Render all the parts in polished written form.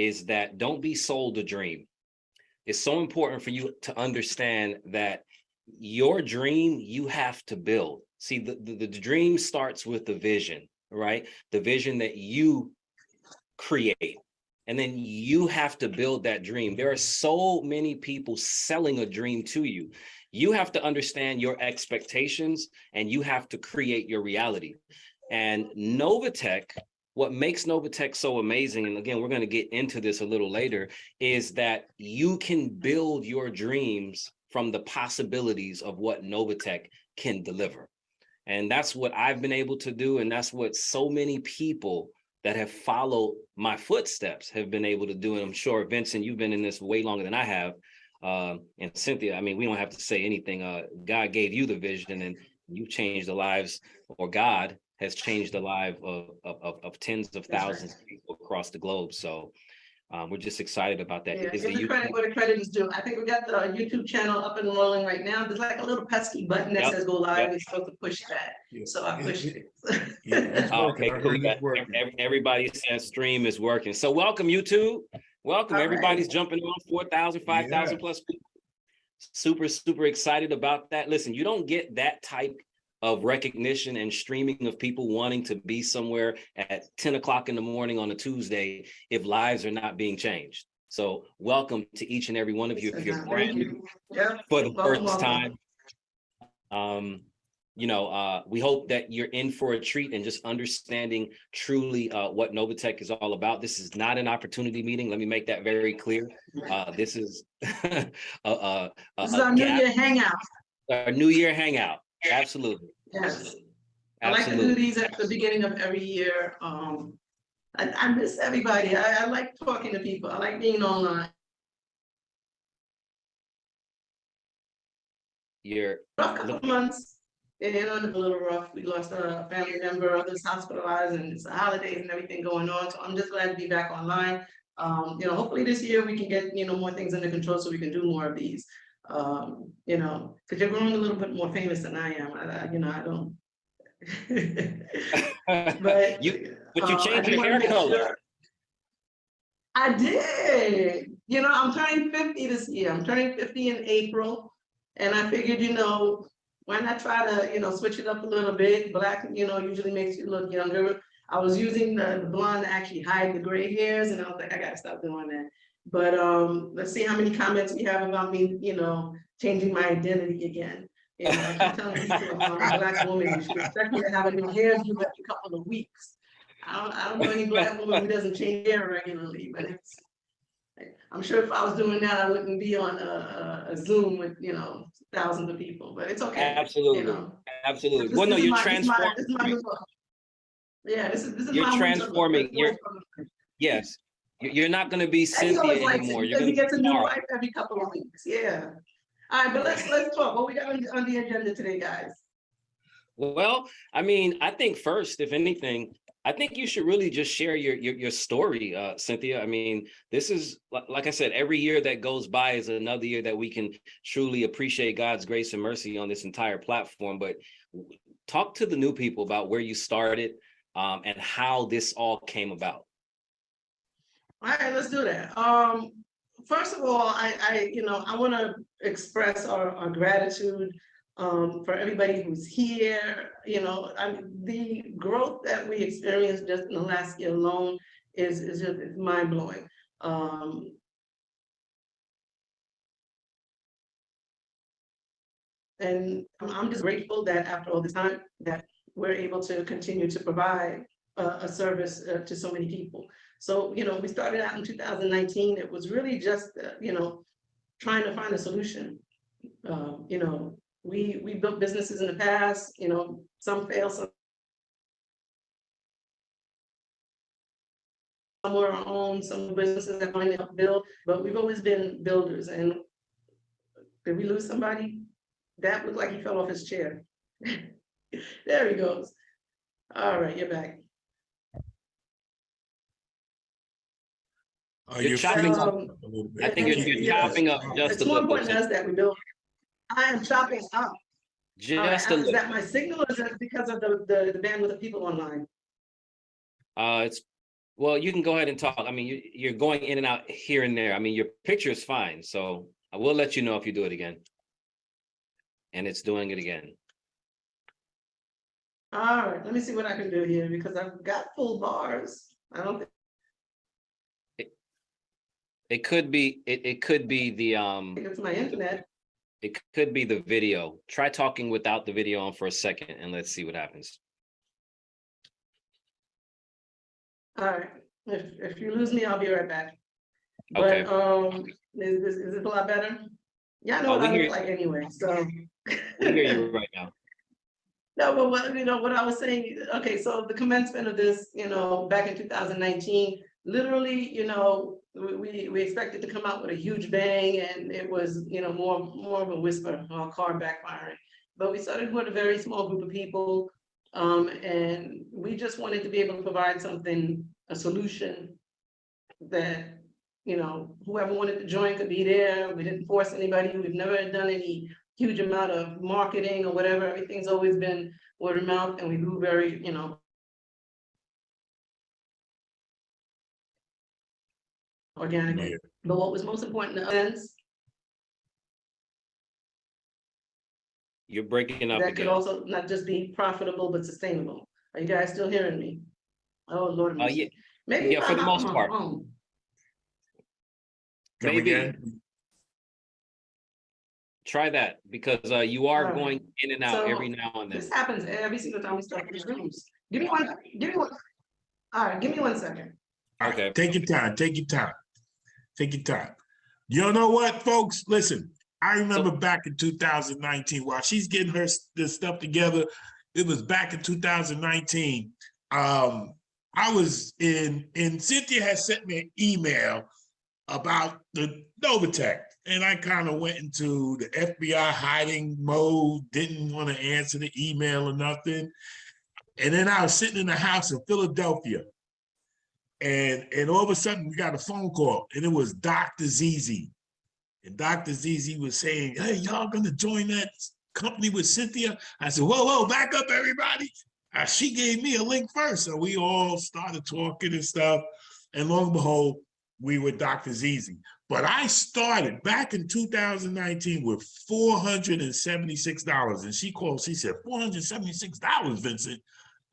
is that don't be sold a dream. It's so important for you to understand that your dream, you have to build. See, the dream starts with the vision, right? The vision that you create. And then you have to build that dream. There are so many people selling a dream to you. You have to understand your expectations and you have to create your reality. And NovaTech, what makes NovaTech so amazing, and again, we're going to get into this a little later, is that you can build your dreams from the possibilities of what NovaTech can deliver. And that's what I've been able to do. And that's what so many people that have followed my footsteps have been able to do. And I'm sure, Vincent, you've been in this way longer than I have. And Cynthia, I mean, we don't have to say anything. God gave you the vision and you changed the lives, or God has changed the life of tens of thousands of people across the globe. So we're just excited about that. Yeah, give the credit where the credit is due. I think we got the YouTube channel up and rolling right now. There's like a little pesky button that says go live. We're supposed to push that. So I pushed it. Okay, cool. Everybody says stream is working. So welcome, YouTube. Welcome. All everybody's right. Jumping on 4,000, 5,000 plus people. Super excited about that. Listen, you don't get that type of recognition and streaming of people wanting to be somewhere at 10 o'clock in the morning on a Tuesday if lives are not being changed. So welcome to each and every one of you. If you're brand new for the first time, we hope that you're in for a treat and just understanding truly what NovaTech is all about. This is not an opportunity meeting. Let me make that very clear. This is this is our New Year hangout. Our New Year hangout. Absolutely. Yes. I like to do these at the beginning of every year. I miss everybody. I like talking to people. I like being online. You're rough couple of months. It ended a little rough. We lost a family member, others hospitalized, and it's the holidays and everything going on. So I'm just glad to be back online. Hopefully this year we can get more things under control so we can do more of these. Because you're growing a little bit more famous than I am. I don't. but you changed your hair color. Sure. I did. I'm turning 50 this year. I'm turning 50 in April, and I figured, why not try to, switch it up a little bit? Black, usually makes you look younger. I was using the blonde to actually hide the gray hairs, and I was like, I gotta stop doing that. But let's see how many comments we have about me, changing my identity again. I keep telling people I'm a Black woman. You should expect me to have a new hairdo every couple of weeks. I don't know any Black woman who doesn't change hair regularly, but I'm sure if I was doing that, I wouldn't be on a Zoom with thousands of people. But it's okay. Absolutely, absolutely. Well, no, you're transforming. Yeah, this is you're transforming. Yes. You're not going to be Cynthia anymore. You're going to get a new wife every couple of weeks. Yeah. All right, but let's talk. What we got on the agenda today, guys? Well, I mean, I think first, if anything, I think you should really just share your story, Cynthia. I mean, this is, like I said, every year that goes by is another year that we can truly appreciate God's grace and mercy on this entire platform. But talk to the new people about where you started and how this all came about. All right, let's do that. First of all, I want to express our gratitude for everybody who's here. The growth that we experienced just in the last year alone is just mind blowing. And I'm just grateful that after all this time that we're able to continue to provide a service to so many people. So, we started out in 2019. It was really just, trying to find a solution. We built businesses in the past, some fail, some were our own, some businesses that might not build, but we've always been builders. And did we lose somebody? That looked like he fell off his chair. There he goes. All right, you're back. You're chopping up. I think you're chopping up just a little bit. It's more important that we build. I am chopping up. Just a little. Is that my signal, or is that because of the bandwidth of people online? It's Well, you can go ahead and talk. I mean, you're going in and out here and there. I mean, your picture is fine. So I will let you know if you do it again. And it's doing it again. All right, let me see what I can do here because I've got full bars. I don't think It could be it could be the it's my internet. it could be the video. Try talking without the video on for a second and let's see what happens. All right, if you lose me, I'll be right back. Okay. But is it a lot better? Yeah, I know what I look like anyway, so. We hear you right now. No, but what I was saying, okay, so the commencement of this, back in 2019, literally, we expected to come out with a huge bang, and it was, more of a whisper, car backfiring. But we started with a very small group of people, and we just wanted to be able to provide something, a solution that, whoever wanted to join could be there. We didn't force anybody. We've never done any huge amount of marketing or whatever. Everything's always been word of mouth, and we grew very, organically. Yeah. But what was most important to us, You're breaking up that could again. also not just be profitable, but sustainable. Are you guys still hearing me? Oh, Lord. Yeah. Maybe Yeah, for the most part. Come Maybe again? try that because you are All right. going in and out So, every now and then. This happens every single time we start these rooms. Give me one. All right, give me 1 second. All right, Okay. take your time. Take your time. Take your time. You know what, folks? Listen, I remember back in 2019, while she's getting this stuff together, it was back in 2019. I was and Cynthia had sent me an email about the NovaTech. And I kind of went into the FBI hiding mode, didn't want to answer the email or nothing. And then I was sitting in the house in Philadelphia. And all of a sudden we got a phone call, and it was Dr. ZZ. And Dr. ZZ was saying, hey, y'all gonna join that company with Cynthia? I said, whoa, back up, everybody. She gave me a link first. So we all started talking and stuff. And lo and behold, we were Dr. ZZ. But I started back in 2019 with $476. And she called, she said, $476, Vincent.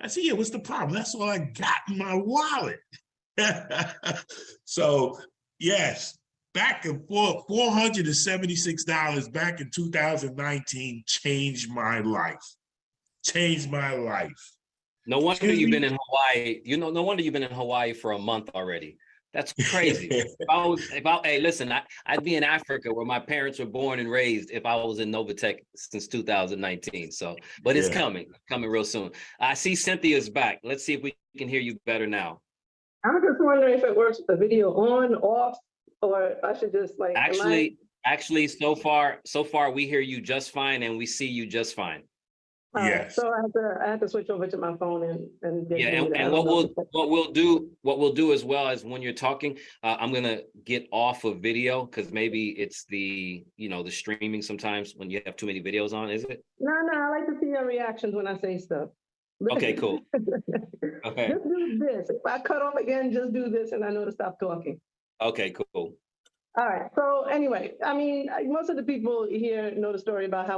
I said, yeah, what's the problem? That's all I got in my wallet. So, yes, back in $476 back in 2019 changed my life. Changed my life. No wonder you've been in Hawaii. No wonder you've been in Hawaii for a month already. That's crazy. Hey, listen, I'd be in Africa where my parents were born and raised if I was in NovaTech since 2019. So, but it's coming real soon. I see Cynthia's back. Let's see if we can hear you better now. I'm just wondering if it works with the video on, off, or I should just like. Actually, so far we hear you just fine and we see you just fine. Yes. So I have to switch over to my phone and yeah. And what we'll do as well as when you're talking, I'm gonna get off of video because maybe it's the the streaming sometimes when you have too many videos on. Is it? No, I like to see your reactions when I say stuff. Okay, cool. Okay. Just do this. If I cut off again, just do this, and I know to stop talking. Okay, cool. All right. So anyway, I mean, most of the people here know the story about how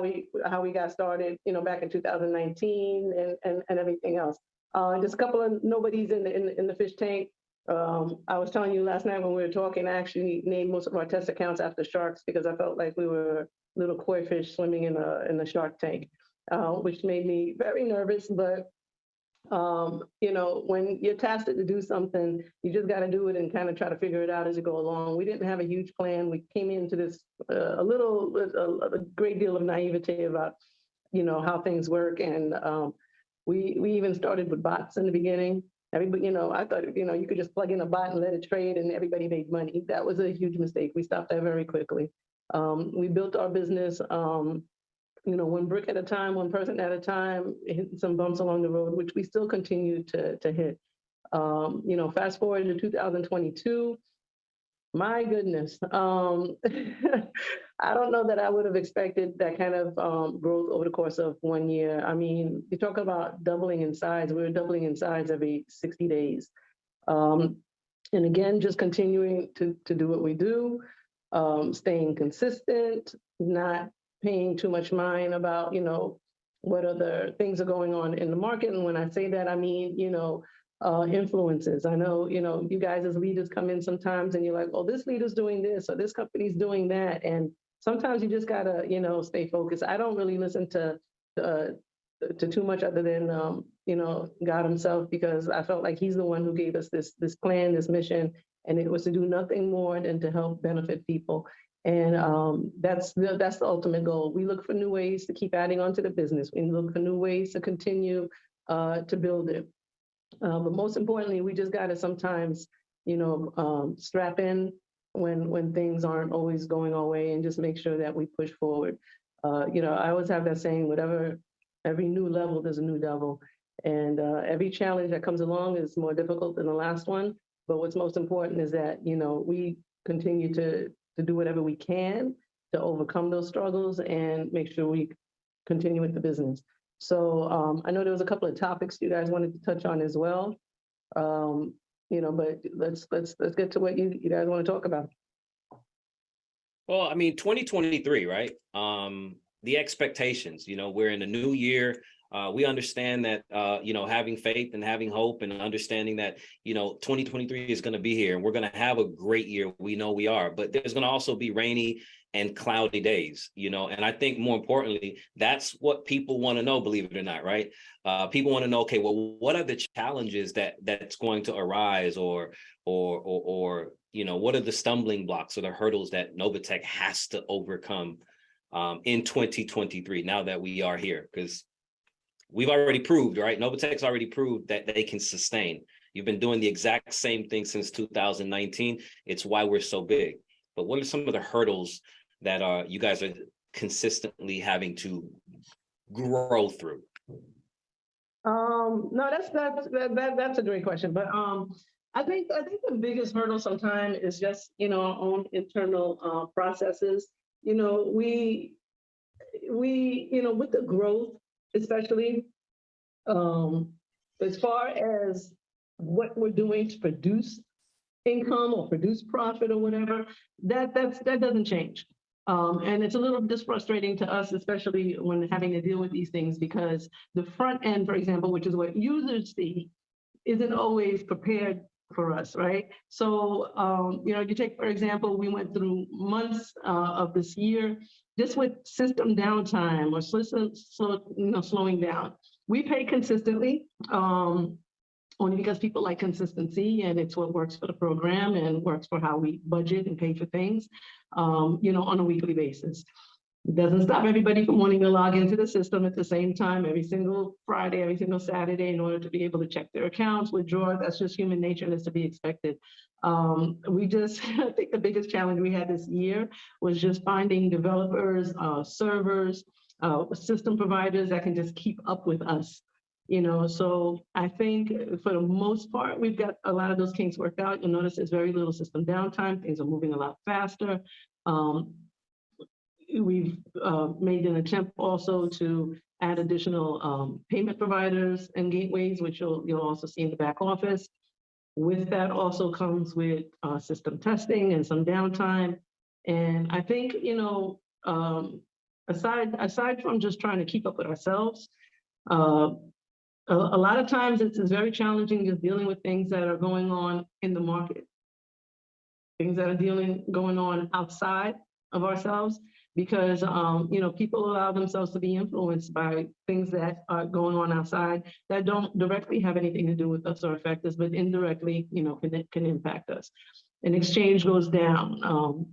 we got started, back in 2019 and everything else. Just a couple of nobodies in the fish tank. I was telling you last night when we were talking, I actually named most of our test accounts after sharks because I felt like we were little koi fish swimming in a shark tank, which made me very nervous. But when you're tasked to do something, you just got to do it and kind of try to figure it out as you go along. We didn't have a huge plan. We came into this a great deal of naivete about, how things work. And we even started with bots in the beginning. Everybody, I thought, you could just plug in a bot and let it trade and everybody made money. That was a huge mistake. We stopped that very quickly. We built our business, one brick at a time, one person at a time, hitting some bumps along the road, which we still continue to hit. Fast forward to 2022, my goodness. I don't know that I would have expected that kind of growth over the course of 1 year. I mean, you talk about doubling in size. We were doubling in size every 60 days. And again, just continuing to do what we do, staying consistent, not paying too much mind about, what other things are going on in the market. And when I say that, I mean, influences. I know, you guys as leaders come in sometimes and you're like, oh, this leader's doing this or this company's doing that. And sometimes you just gotta, stay focused. I don't really listen to too much other than, God himself, because I felt like he's the one who gave us this plan, this mission, and it was to do nothing more than to help benefit people. And that's the ultimate goal. We look for new ways to keep adding on to the business. We look for new ways to continue to build it. But most importantly, we just got to sometimes, strap in when things aren't always going our way and just make sure that we push forward. I always have that saying, every new level, there's a new devil. And every challenge that comes along is more difficult than the last one. But what's most important is that, we continue to do whatever we can to overcome those struggles and make sure we continue with the business. So I know there was a couple of topics you guys wanted to touch on as well. But let's get to what you guys want to talk about. Well, I mean, 2023, right? The expectations, we're in a new year. We understand that, having faith and having hope and understanding that, 2023 is going to be here and we're going to have a great year. We know we are, but there's going to also be rainy and cloudy days, and I think more importantly, that's what people want to know, believe it or not, right? People want to know, okay, well, what are the challenges that's going to arise or what are the stumbling blocks or the hurdles that NovaTech has to overcome in 2023, now that we are here? Because we've already proved, right? NovaTech's already proved that they can sustain. You've been doing the exact same thing since 2019. It's why we're so big. But what are some of the hurdles that you guys are consistently having to grow through? No, that's a great question. But I think the biggest hurdle sometimes is just our own internal processes. We with the growth, especially as far as what we're doing to produce income or produce profit or whatever, that doesn't change. And it's a little just frustrating to us, especially when having to deal with these things, because the front end, for example, which is what users see, isn't always prepared for us, right? So, you take, for example, we went through months of this year just with system downtime or system slowing down. We pay consistently, only because people like consistency, and it's what works for the program and works for how we budget and pay for things, on a weekly basis. It doesn't stop everybody from wanting to log into the system at the same time every single Friday, every single Saturday, in order to be able to check their accounts, withdraw. That's just human nature and it's to be expected. I think the biggest challenge we had this year was just finding developers, servers, system providers that can just keep up with us. So I think for the most part, we've got a lot of those kinks worked out. You'll notice there's very little system downtime. Things are moving a lot faster. We've made an attempt also to add additional payment providers and gateways, which you'll also see in the back office. With that also comes with system testing and some downtime. And I think, aside from just trying to keep up with ourselves, a lot of times it's very challenging just dealing with things that are going on in the market, things that are going on outside of ourselves, because people allow themselves to be influenced by things that are going on outside that don't directly have anything to do with us or affect us, but indirectly, can impact us. An exchange goes down,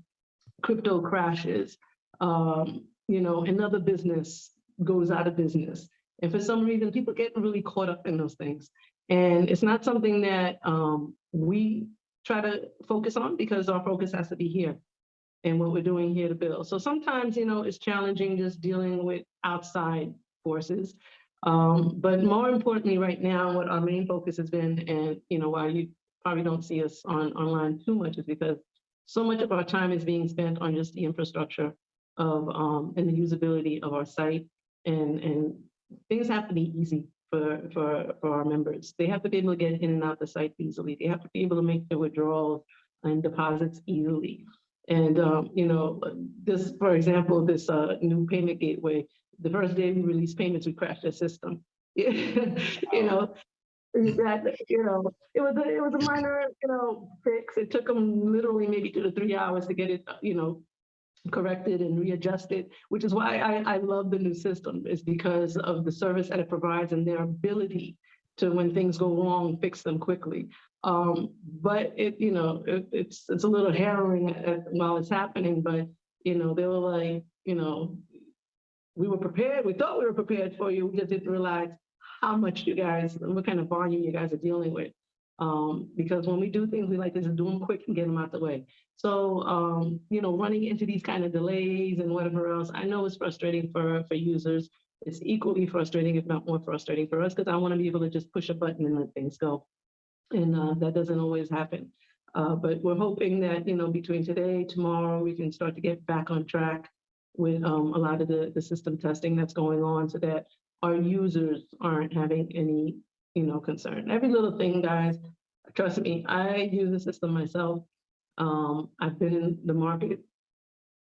crypto crashes, another business goes out of business. And for some reason, people get really caught up in those things. And it's not something that we try to focus on, because our focus has to be here and what we're doing here to build. So sometimes, it's challenging just dealing with outside forces. But more importantly, right now, what our main focus has been, and why you probably don't see us online too much, is because so much of our time is being spent on just the infrastructure of and the usability of our site, and things have to be easy for our members. They have to be able to get in and out the site easily. They have to be able to make their withdrawals and deposits easily. And, you know, this, for example, this new payment gateway, the first day we released payments, we crashed the system. You know, that, you know, it was a minor, you know, fix. It took them literally maybe 2 to 3 hours to get it, you know, corrected and readjusted, which is why I love the new system, is because of the service that it provides and their ability to, when things go wrong, fix them quickly. But it, you know, it's a little harrowing while it's happening, but, you know, they were like, you know, we were prepared. We thought we were prepared for you. We just didn't realize how much you guys, what kind of volume you guys are dealing with. Because when we do things, we like to just do them quick and get them out the way. So, you know, running into these kind of delays and whatever else, I know it's frustrating for users. It's equally frustrating, if not more frustrating for us, because I want to be able to just push a button and let things go. And that doesn't always happen. But we're hoping that, you know, between today, tomorrow, we can start to get back on track with a lot of the system testing that's going on, so that our users aren't having any, you know, concern. Every little thing, guys, trust me, I use the system myself. I've been in the market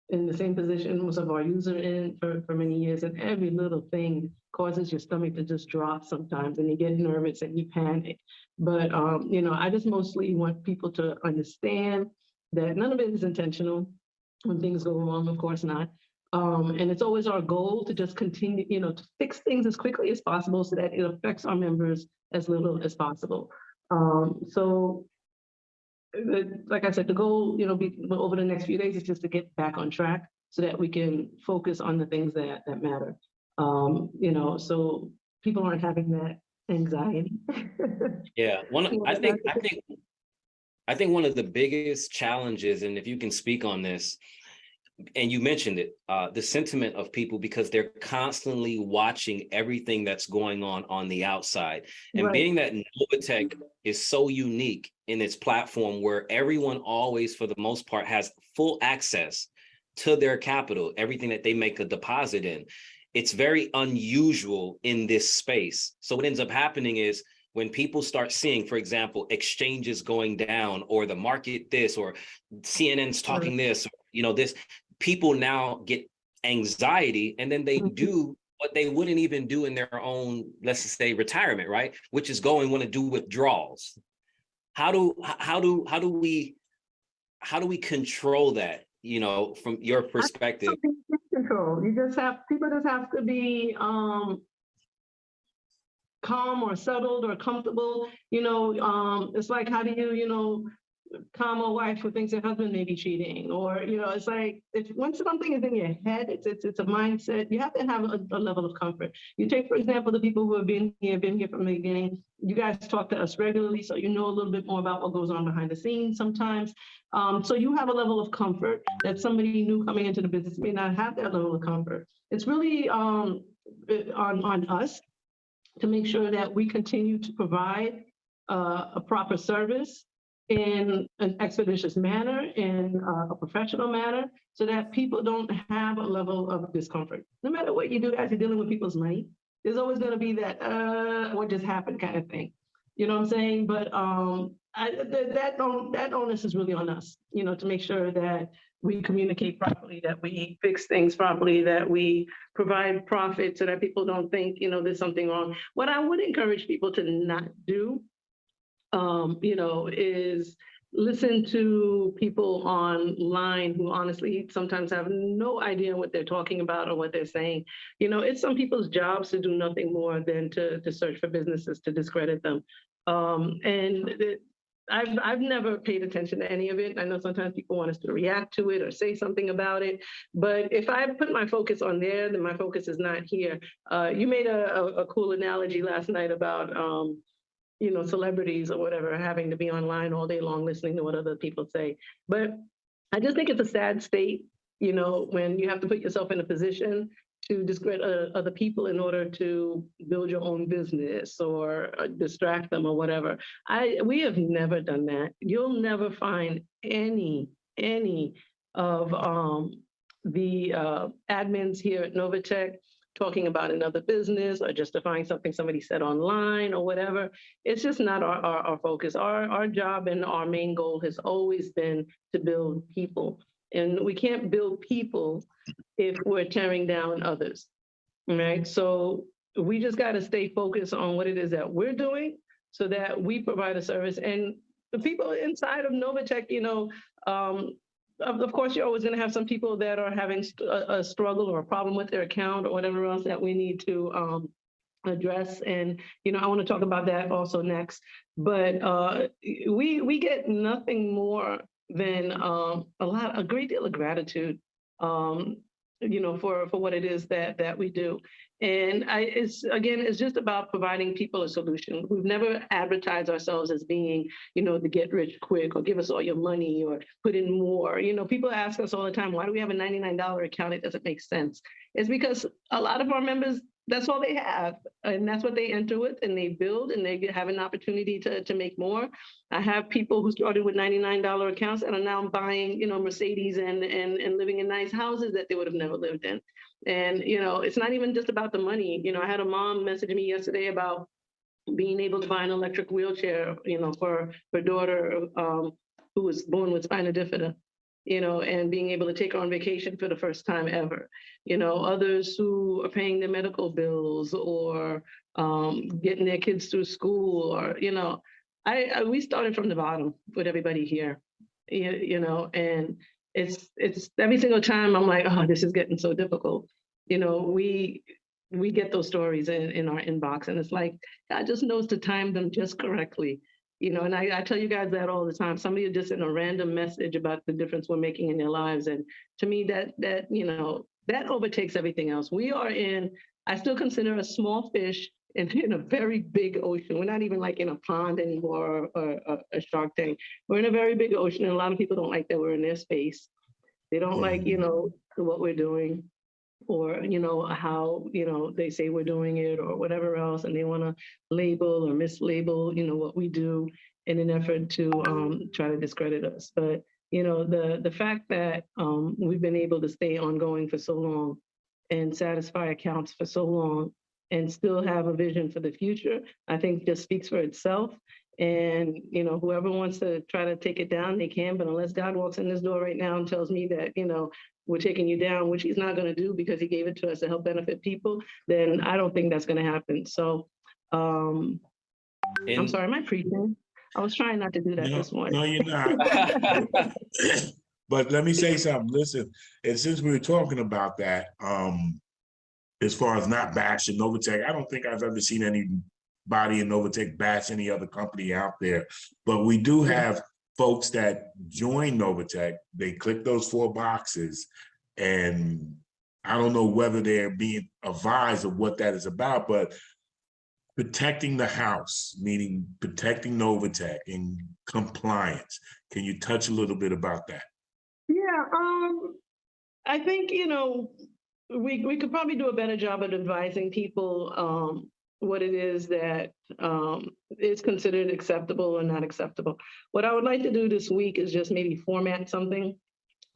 in the same position most of our users in for many years, and every little thing causes your stomach to just drop sometimes, and you get nervous and you panic. But, you know, I just mostly want people to understand that none of it is intentional. When things go wrong, of course not. And it's always our goal to just continue, you know, to fix things as quickly as possible so that it affects our members as little as possible. So, like I said, the goal, you know, over the next few days is just to get back on track so that we can focus on the things that matter. You know, so people aren't having that anxiety. Yeah, I think one of the biggest challenges, and if you can speak on this, and you mentioned it, the sentiment of people, because they're constantly watching everything that's going on the outside. And Right. being that NovaTech is so unique in its platform, where everyone always, for the most part, has full access to their capital, everything that they make a deposit in, it's very unusual in this space. So what ends up happening is, when people start seeing, for example, exchanges going down, or the market this, or CNN's talking this, or, you know, this, people now get anxiety, and then they do what they wouldn't even do in their own, let's just say, retirement, right? Which is want to do withdrawals. How do we control that, you know, from your perspective? Control. People just have to be calm or settled or comfortable. You know, it's like, how do you, you know, calm a wife who thinks her husband may be cheating? Or, you know, it's like, once something is in your head, it's a mindset. You have to have a level of comfort. You take, for example, the people who have been here from the beginning. You guys talk to us regularly, so you know a little bit more about what goes on behind the scenes sometimes. So you have a level of comfort that somebody new coming into the business may not have that level of comfort. It's really on us to make sure that we continue to provide a proper service in an expeditious manner, in a professional manner, so that people don't have a level of discomfort. No matter what you do as you're dealing with people's money, there's always going to be that what just happened kind of thing. You know what I'm saying? But that onus is really on us, you know, to make sure that we communicate properly, that we fix things properly, that we provide profit so that people don't think, you know, there's something wrong. What I would encourage people to not do, you know, is listen to people online who honestly sometimes have no idea what they're talking about or what they're saying. You know, it's some people's jobs to do nothing more than to search for businesses to discredit them. I've never paid attention to any of it. I know sometimes people want us to react to it or say something about it, but if I put my focus on there, then my focus is not here. You made a cool analogy last night about you know, celebrities or whatever having to be online all day long listening to what other people say. But I just think it's a sad state, you know, when you have to put yourself in a position to discredit other people in order to build your own business or distract them or whatever. We have never done that. You'll never find any of the admins here at NovaTech talking about another business or justifying something somebody said online or whatever. It's just not our focus. Our job and our main goal has always been to build people. And we can't build people if we're tearing down others, right? So we just got to stay focused on what it is that we're doing so that we provide a service. And the people inside of NovaTech, of course, you're always going to have some people that are having a struggle or a problem with their account or whatever else that we need to address. And, I want to talk about that also next. But we get nothing more than a great deal of gratitude, for what it is that we do. And it's just about providing people a solution. We've never advertised ourselves as being, the get rich quick or give us all your money or put in more. People ask us all the time, why do we have a $99 account? It doesn't make sense. It's because a lot of our members, that's all they have. And that's what they enter with, and they build, and they have an opportunity to make more. I have people who started with $99 accounts and are now buying, Mercedes and living in nice houses that they would have never lived in. And, it's not even just about the money. I had a mom message me yesterday about being able to buy an electric wheelchair, for her daughter who was born with spina bifida, and being able to take her on vacation for the first time ever. Others who are paying their medical bills or getting their kids through school, or, we started from the bottom with everybody here, and it's every single time I'm like, oh, this is getting so difficult. We get those stories in our inbox, and it's like, God just knows to time them just correctly. And I tell you guys that all the time. Somebody will just send a random message about the difference we're making in their lives. And to me, that overtakes everything else. I still consider a small fish in a very big ocean. We're not even like in a pond anymore or a shark tank. We're in a very big ocean, and a lot of people don't like that we're in their space. They don't like, what we're doing, or, how, they say we're doing it or whatever else. And they want to label or mislabel, what we do in an effort to try to discredit us. But, the fact that we've been able to stay ongoing for so long and satisfy accounts for so long and still have a vision for the future, I think just speaks for itself. And, whoever wants to try to take it down, they can. But unless God walks in this door right now and tells me that, we're taking you down, which he's not going to do because he gave it to us to help benefit people, then I don't think that's going to happen. So I'm sorry, am I preaching? I was trying not to do that this morning. No, you're not. But let me say something. Listen, and since we were talking about that, as far as not bashing NovaTech, I don't think I've ever seen anybody in NovaTech bash any other company out there. But we do have folks that join NovaTech. They click those 4 boxes, and I don't know whether they're being advised of what that is about, but protecting the house, meaning protecting NovaTech and compliance. Can you touch a little bit about that? Yeah, I think, we could probably do a better job at advising people what it is that is considered acceptable or not acceptable. What I would like to do this week is just maybe format something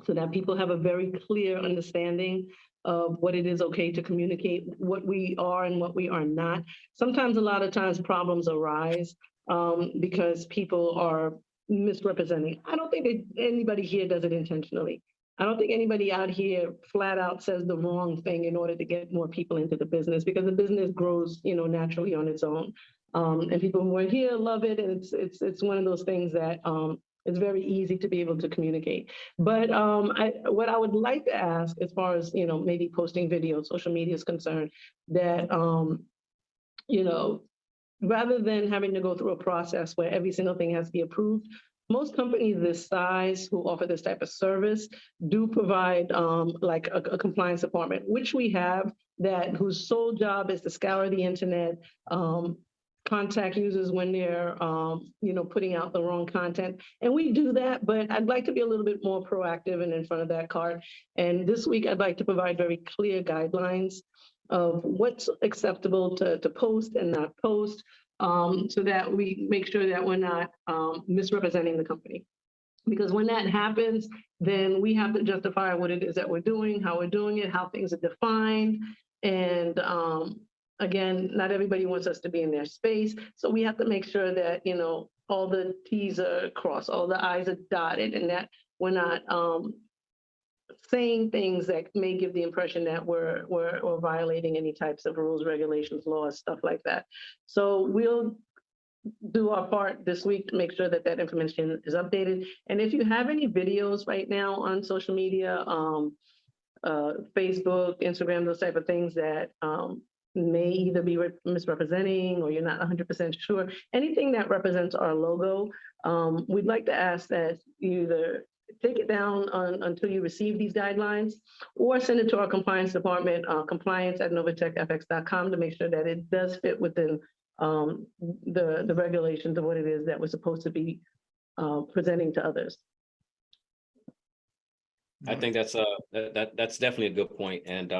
so that people have a very clear understanding of what it is okay to communicate, what we are and what we are not. Sometimes, a lot of times, problems arise because people are misrepresenting. I don't think anybody here does it intentionally. I don't think anybody out here flat out says the wrong thing in order to get more people into the business, because the business grows, naturally on its own. And people who are here love it, and it's one of those things that it's very easy to be able to communicate. But what I would like to ask, as far as maybe posting videos, social media is concerned, that rather than having to go through a process where every single thing has to be approved, most companies this size who offer this type of service do provide like a compliance department, which we have, whose sole job is to scour the internet, contact users when they're putting out the wrong content. And we do that, but I'd like to be a little bit more proactive and in front of that card. And this week, I'd like to provide very clear guidelines of what's acceptable to post and not post, so that we make sure that we're not misrepresenting the company. Because when that happens, then we have to justify what it is that we're doing, how we're doing it, how things are defined. And again, not everybody wants us to be in their space. So we have to make sure that, you know, all the T's are crossed, all the I's are dotted, and that we're not saying things that may give the impression that we're violating any types of rules, regulations, laws, stuff like that. So we'll do our part this week to make sure that that information is updated. And if you have any videos right now on social media, Facebook, Instagram, those type of things that may either be misrepresenting or you're not 100% sure, anything that represents our logo, we'd like to ask that you either take it down until you receive these guidelines, or send it to our compliance department, compliance@novatechfx.com, to make sure that it does fit within the regulations of what it is that we're supposed to be presenting to others. I think that's definitely a good point, and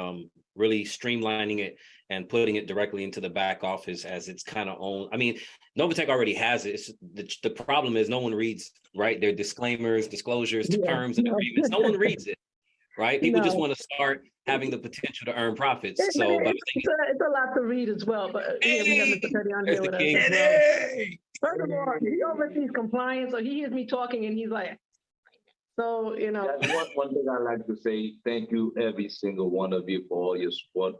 really streamlining it and putting it directly into the back office as its kind of own. I mean, NovaTech already has it. The problem is no one reads, right? Their disclaimers, disclosures, terms, and agreements. No one reads it, right? People just want to start having the potential to earn profits. So, but it's a lot to read as well. But we have Mr. Petty on here with us as well. Hey! First of all, he oversees compliance, so he hears me talking and he's like, so, you know. That's one thing I like to say, thank you every single one of you for all your support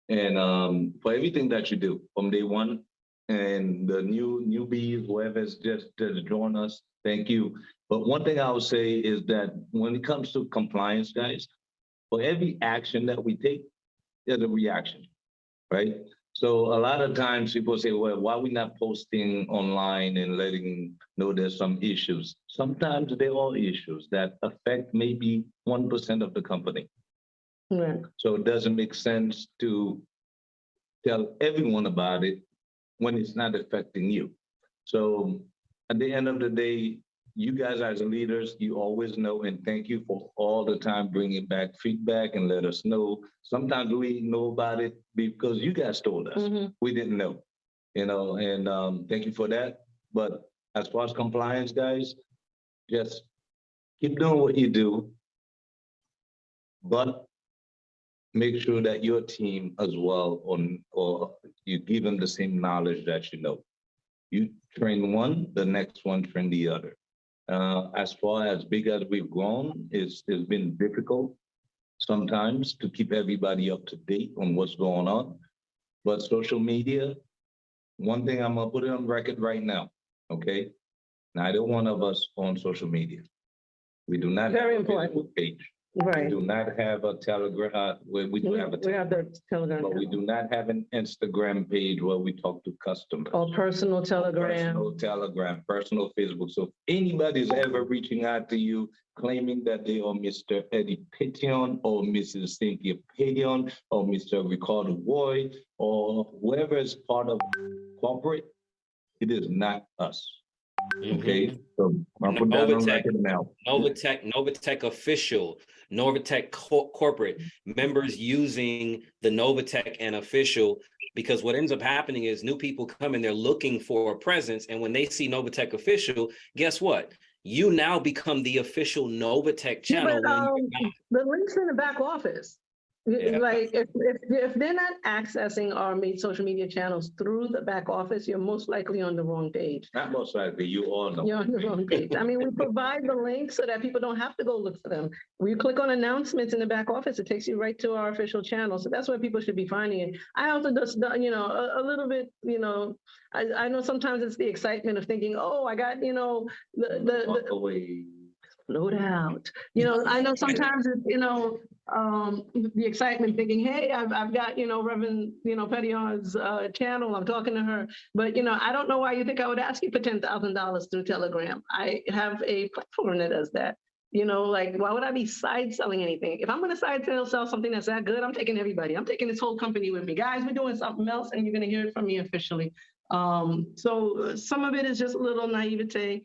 and for everything that you do from day one. And the newbies, whoever's just joined us, thank you. But one thing I would say is that when it comes to compliance, guys, for every action that we take, there's a reaction, right? So a lot of times people say, well, why are we not posting online and letting know there's some issues? Sometimes there are issues that affect maybe 1% of the company. Right. So it doesn't make sense to tell everyone about it when it's not affecting you. So at the end of the day, you guys as leaders, you always know, and thank you for all the time bringing back feedback and let us know. Sometimes we know about it because you guys told us. We didn't know, you know, and thank you for that. But as far as compliance, guys, just keep doing what you do, but make sure that your team as well, or you give them the same knowledge that you know. You train one, the next one train the other. As far as big as we've grown, it's been difficult sometimes to keep everybody up to date on what's going on. But social media, one thing I'm gonna put it on record right now, okay? Neither one of us on social media. We do not Very have a important. Facebook page. Right. We do not have a Telegram. We do have a We have the Telegram. but we do not have an Instagram page where we talk to customers. Or personal Telegram. Personal Telegram, personal Facebook. So if anybody's ever reaching out to you claiming that they are Mr. Eddie Petion or Mrs. Cynthia Petion or Mr. Ricardo Roy or whoever is part of corporate, it is not us. Okay, so I'll put that on record now. NovaTech official, NovaTech corporate, members using the NovaTech and official, because what ends up happening is new people come and they're looking for a presence, and when they see NovaTech official, guess what? You now become the official NovaTech channel. The links in the back office. Yeah. Like if they're not accessing our social media channels through the back office, you're most likely on the wrong page. Not most likely, you all know. You're on the wrong page. I mean, we provide the links so that people don't have to go look for them. When you click on announcements in the back office, it takes you right to our official channel. So that's where people should be finding it. I also just, you know, a little bit, you know, I know sometimes it's the excitement of thinking, oh, I got, you know, Walk away. Slow down. You know, I know sometimes it's, you know, the excitement thinking, hey, I've got, you know, Reverend, you know, Pettion's channel. I'm talking to her. But, you know, I don't know why you think I would ask you for $10,000 through Telegram. I have a platform that does that. You know, like, why would I be side selling anything? If I'm going to side sell something that's that good, I'm taking everybody. I'm taking this whole company with me. Guys, we're doing something else and you're going to hear it from me officially. So some of it is just a little naivete.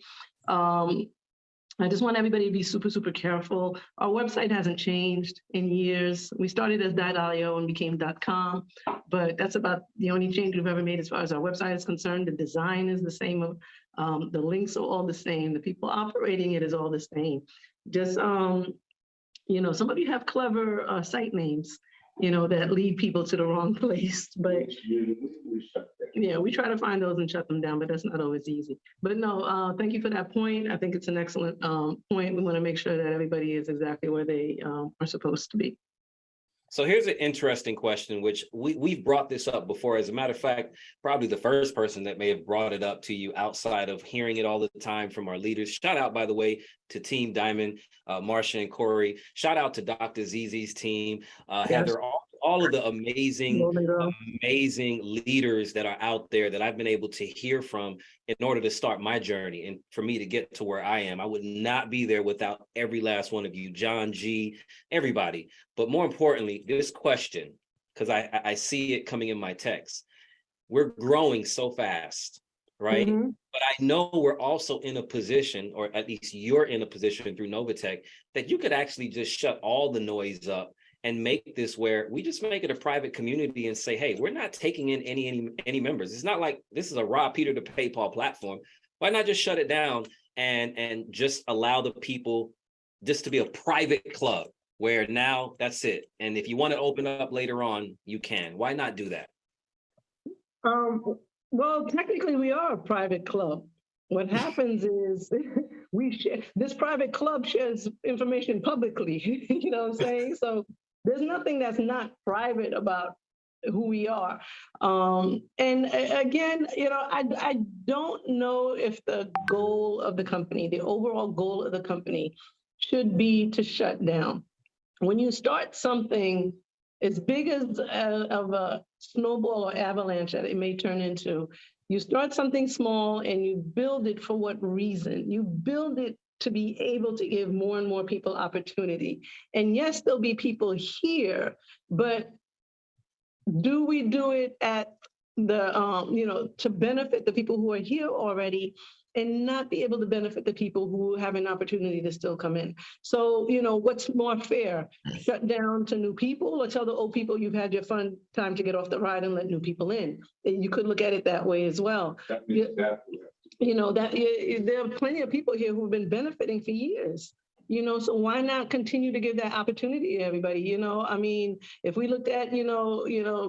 I just want everybody to be super, super careful. Our website hasn't changed in years. We started as .io and became .com, but that's about the only change we've ever made as far as our website is concerned. The design is the same. The links are all the same. The people operating it is all the same. Just, you know, some of you have clever site names, that lead people to the wrong place. But yeah, we try to find those and shut them down, but that's not always easy. But no, thank you for that point. I think it's an excellent point. We want to make sure that everybody is exactly where they are supposed to be. So here's an interesting question, which we've brought this up before. As a matter of fact, probably the first person that may have brought it up to you outside of hearing it all the time from our leaders. Shout out, by the way, to Team Diamond, Marcia and Corey. Shout out to Dr. Zizi's team, Heather, all of the amazing leaders that are out there that I've been able to hear from in order to start my journey and for me to get to where I am. I would not be there without every last one of you, John G, everybody. But more importantly, this question, because I see it coming in my text. We're growing so fast, right? Mhm. But I know we're also in a position, or at least you're in a position through NovaTech, that you could actually just shut all the noise up and make this where we just make it a private community and say, hey, we're not taking in any members. It's not like this is a Rob Peter to PayPal platform. Why not just shut it down and just allow the people just to be a private club where now that's it. And if you want to open up later on, you can. Why not do that? Well, technically we are a private club. What happens is this private club shares information publicly, you know what I'm saying? So there's nothing that's not private about who we are. And again, I don't know if the goal of the company, the overall goal of the company should be to shut down. When you start something as big as of a snowball or avalanche that it may turn into, you start something small and you build it for what reason? You build it to be able to give more and more people opportunity. And yes, there'll be people here, but do we do it at the, to benefit the people who are here already and not be able to benefit the people who have an opportunity to still come in? So, what's more fair? Shut down to new people or tell the old people you've had your fun time to get off the ride and let new people in? And you could look at it that way as well. That means there are plenty of people here who've been benefiting for years. So why not continue to give that opportunity to everybody? I mean, if we looked at,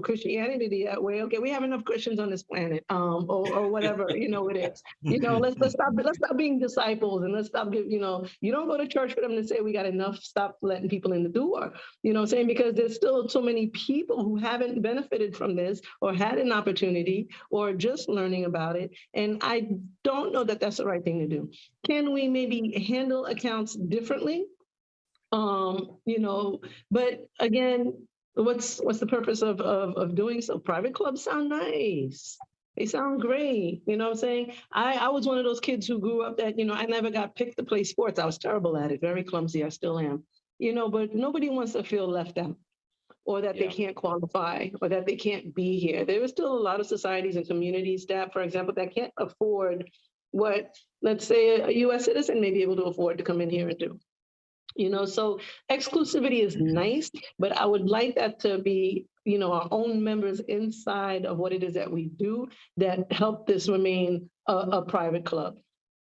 Christianity that way, okay, we have enough Christians on this planet, or whatever, it is. Let's stop being disciples and let's stop you don't go to church for them to say we got enough, stop letting people in the door. You know what I'm saying? Because there's still so many people who haven't benefited from this or had an opportunity or just learning about it. And I don't know that that's the right thing to do. Can we maybe handle accounts differently? But again, what's the purpose of doing so? Private clubs sound nice. They sound great. You know what I'm saying? I was one of those kids who grew up that, I never got picked to play sports. I was terrible at it, very clumsy. I still am. But nobody wants to feel left out or that they can't qualify or that they can't be here. There are still a lot of societies and communities that, for example, that can't afford what, let's say, a U.S. citizen may be able to afford to come in here and do. So exclusivity is nice, but I would like that to be, our own members inside of what it is that we do that help this remain a private club.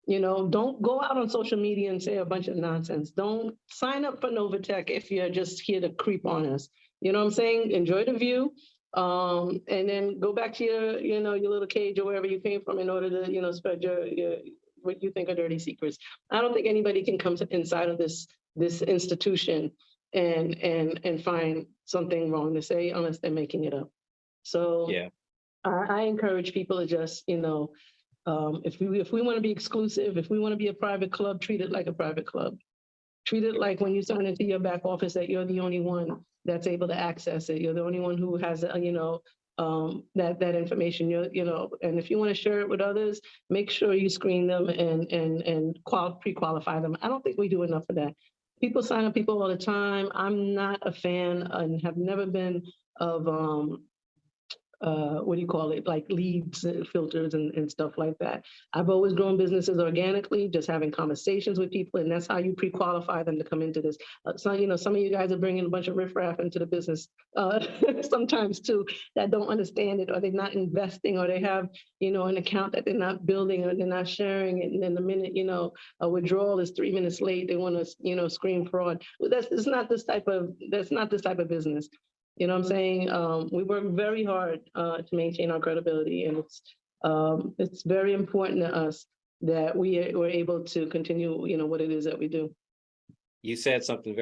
Don't go out on social media and say a bunch of nonsense. Don't sign up for NovaTech if you're just here to creep on us. You know what I'm saying? Enjoy the view. And then go back to your little cage or wherever you came from in order to, spread your what you think are dirty secrets. I don't think anybody can come inside of this institution and find something wrong to say unless they're making it up. So yeah, I encourage people to just, if we want to be exclusive, if we want to be a private club, treat it like a private club. Treat it like when you sign into your back office that you're the only one that's able to access it. You're the only one who has, that information. And if you want to share it with others, make sure you screen them and pre-qualify them. I don't think we do enough of that. People sign up people all the time. I'm not a fan and have never been of like leads, filters and stuff like that. I've always grown businesses organically, just having conversations with people, and that's how you pre-qualify them to come into this. So, some of you guys are bringing a bunch of riffraff into the business sometimes too, that don't understand it, or they're not investing, or they have, an account that they're not building, or they're not sharing it, and then the minute, a withdrawal is 3 minutes late, they want to, scream fraud. Well, that's not this type of business. You know what I'm saying? We work very hard to maintain our credibility, and it's very important to us that we're able to continue, you know, what it is that we do. You said something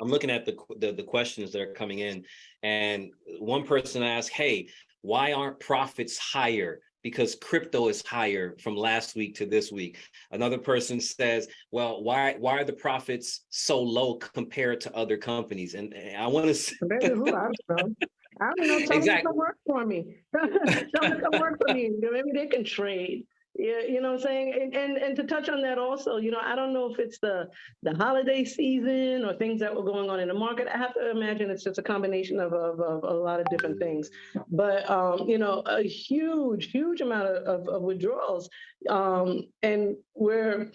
I'm looking at the questions that are coming in, and one person asked, hey, why aren't profits higher? Because crypto is higher from last week to this week. Another person says, well, why are the profits so low compared to other companies? And I want to say, I don't know. I don't know. Tell them to come work for me. Tell them to come work for me. Maybe they can trade. Yeah, you know what I'm saying? And to touch on that also, you know, I don't know if it's the holiday season or things that were going on in the market. I have to imagine it's just a combination of a lot of different things. But, you know, a huge amount of withdrawals. And we're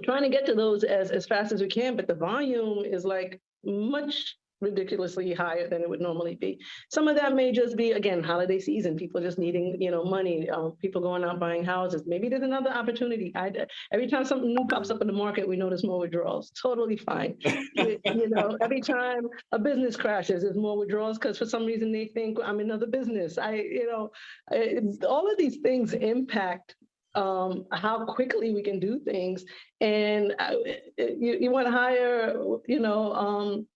trying to get to those as fast as we can, but the volume is like much ridiculously higher than it would normally be. Some of that may just be, again, holiday season, people just needing, you know, money, people going out buying houses. Maybe there's another opportunity. Every time something new pops up in the market, we notice more withdrawals. Totally fine. You know, every time a business crashes, there's more withdrawals because for some reason they think I'm in another business. All of these things impact how quickly we can do things. And you want to hire, you know,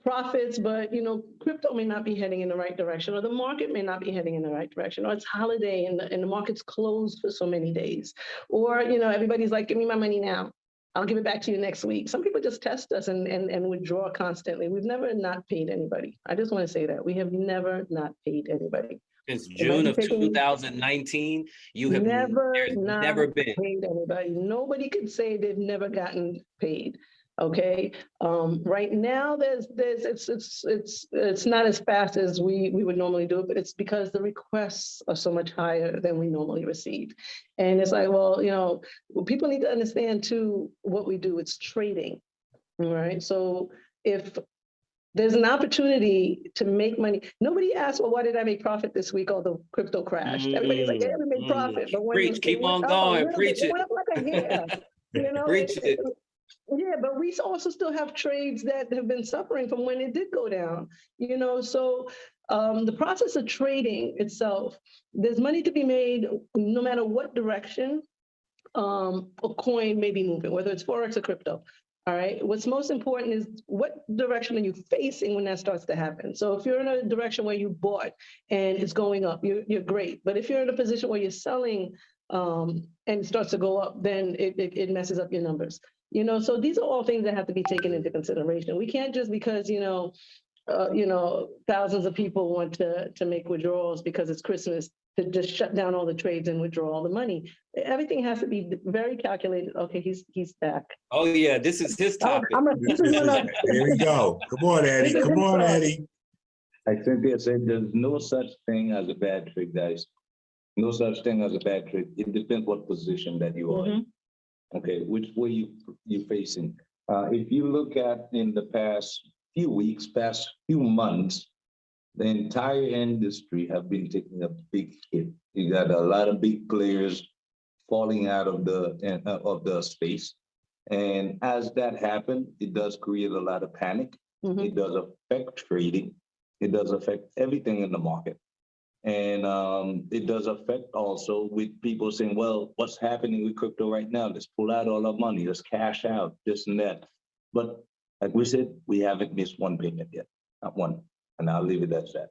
profits, but, you know, crypto may not be heading in the right direction, or the market may not be heading in the right direction, or it's holiday and the market's closed for so many days. Or, you know, everybody's like, give me my money now. I'll give it back to you next week. Some people just test us and withdraw constantly. We've never not paid anybody. I just want to say that. We have never not paid anybody. Since June of 2019, you have never been paid anybody. Nobody could say they've never gotten paid. Okay. Right now, it's not as fast as we would normally do it, but it's because the requests are so much higher than we normally receive. And it's like, well, you know, people need to understand too what we do. It's trading, all right? So if there's an opportunity to make money. Nobody asked, well, why did I make profit this week? Although crypto crashed. Everybody's like, yeah, we made profit. But when keep on going, preach it. It went up like a hair. You know, preach it. Yeah, but we also still have trades that have been suffering from when it did go down. You know, so the process of trading itself, there's money to be made no matter what direction a coin may be moving, whether it's Forex or crypto. All right. What's most important is what direction are you facing when that starts to happen? So if you're in a direction where you bought and it's going up, you're great. But if you're in a position where you're selling and it starts to go up, then it messes up your numbers. You know, so these are all things that have to be taken into consideration. We can't just because, you know, thousands of people want to make withdrawals because it's Christmas to just shut down all the trades and withdraw all the money. Everything has to be very calculated. Okay, he's back. Oh yeah, this is his topic. There we go. Come on, Eddie. Come on, Eddie. Like Cynthia said, there's no such thing as a bad trade, guys. No such thing as a bad trade. It depends what position that you are in. Okay, which way you facing. If you look at in the past few weeks, past few months, the entire industry have been taking a big hit. You got a lot of big players falling out of the space. And as that happened, it does create a lot of panic. It does affect trading. It does affect everything in the market. And it does affect also with people saying, well, what's happening with crypto right now? Let's pull out all our money, let's cash out, this and that. But like we said, we haven't missed one payment yet, not one. And I'll leave it at that.